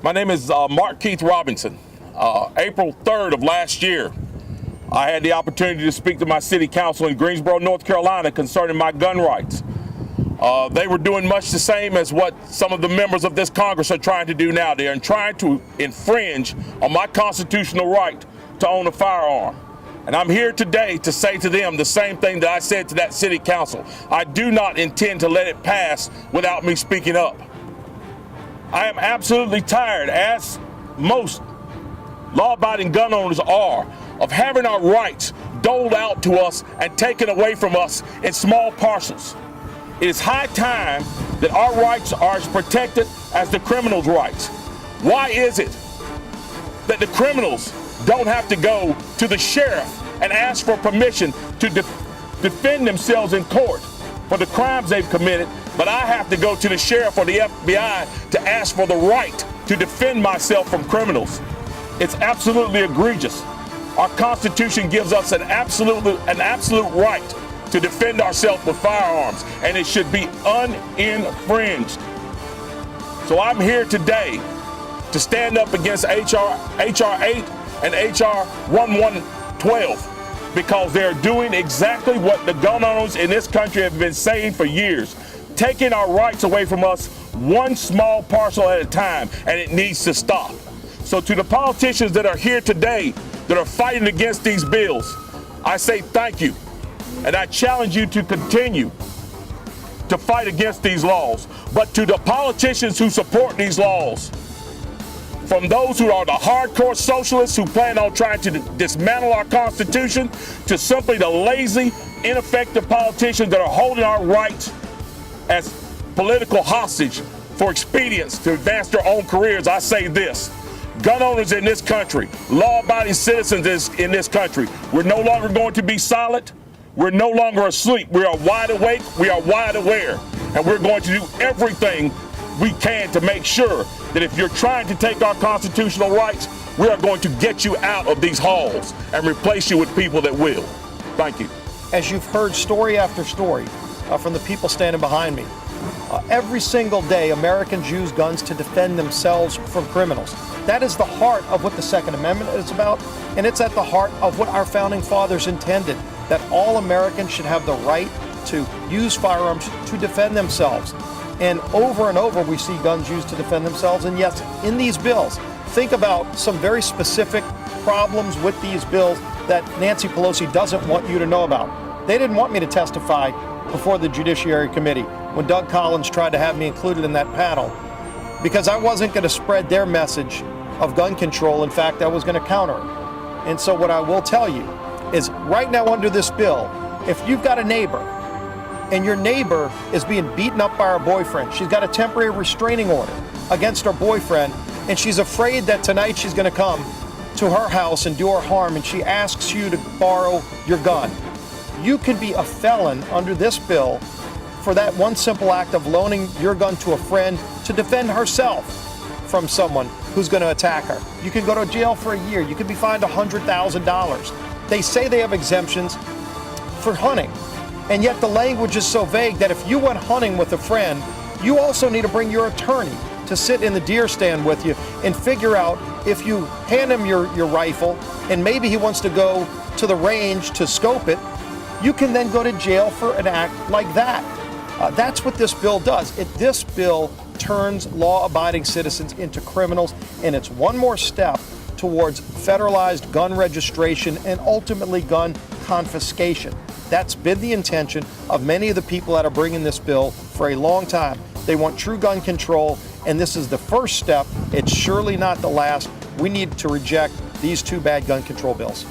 My name is Mark Keith Robinson. April 3rd of last year, I had the opportunity to speak to my city council in Greensboro, North Carolina concerning my gun rights. They were doing much the same as what some of the members of this Congress are trying to do now. They're trying to infringe on my constitutional right to own a firearm. And I'm here today to say to them the same thing that I said to that city council. I do not intend to let it pass without me speaking up. I am absolutely tired, as most law-abiding gun owners are, of having our rights doled out to us and taken away from us in small parcels. It is high time that our rights are as protected as the criminals' rights. Why is it that the criminals don't have to go to the sheriff and ask for permission to defend themselves in court for the crimes they've committed, but I have to go to the sheriff or the FBI to ask for the right to defend myself from criminals? It's absolutely egregious. Our Constitution gives us an absolute right to defend ourselves with firearms, and it should be uninfringed. So I'm here today to stand up against HR 8 and HR 1112 because they're doing exactly what the gun owners in this country have been saying for years, taking our rights away from us one small parcel at a time, and it needs to stop. So to the politicians that are here today that are fighting against these bills, I say thank you. And I challenge you to continue to fight against these laws. But to the politicians who support these laws, from those who are the hardcore socialists who plan on trying to dismantle our Constitution, to simply the lazy, ineffective politicians that are holding our rights as political hostage for expedience to advance their own careers, I say this. Gun owners in this country, law-abiding citizens in this country, we're no longer going to be silent. We're no longer asleep. We are wide awake. We are wide aware. And we're going to do everything we can to make sure that if you're trying to take our constitutional rights, we are going to get you out of these halls and replace you with people that will. Thank you. As you've heard story after story from the people standing behind me, every single day Americans use guns to defend themselves from criminals. That is the heart of what the Second Amendment is about, and it's at the heart of what our founding fathers intended, that all Americans should have the right to use firearms to defend themselves. And over we see guns used to defend themselves. And yes, in these bills, think about some very specific problems with these bills that Nancy Pelosi doesn't want you to know about. They didn't want me to testify before the Judiciary Committee when Doug Collins tried to have me included in that panel, because I wasn't going to spread their message of gun control. In fact, I was going to counter it. And so what I will tell you is right now under this bill, if you've got a neighbor and your neighbor is being beaten up by her boyfriend, she's got a temporary restraining order against her boyfriend, and she's afraid that tonight she's going to come to her house and do her harm, and she asks you to borrow your gun, you can be a felon under this bill for that one simple act of loaning your gun to a friend to defend herself from someone who's going to attack her. You can go to jail for a year. You can be fined $100,000. They say they have exemptions for hunting, and yet the language is so vague that if you went hunting with a friend, you also need to bring your attorney to sit in the deer stand with you and figure out if you hand him your rifle and maybe he wants to go to the range to scope it, you can then go to jail for an act like that. That's what this bill does. This bill turns law-abiding citizens into criminals, and it's one more step towards federalized gun registration and ultimately gun confiscation. That's been the intention of many of the people that are bringing this bill for a long time. They want true gun control, and this is the first step. It's surely not the last. We need to reject these two bad gun control bills.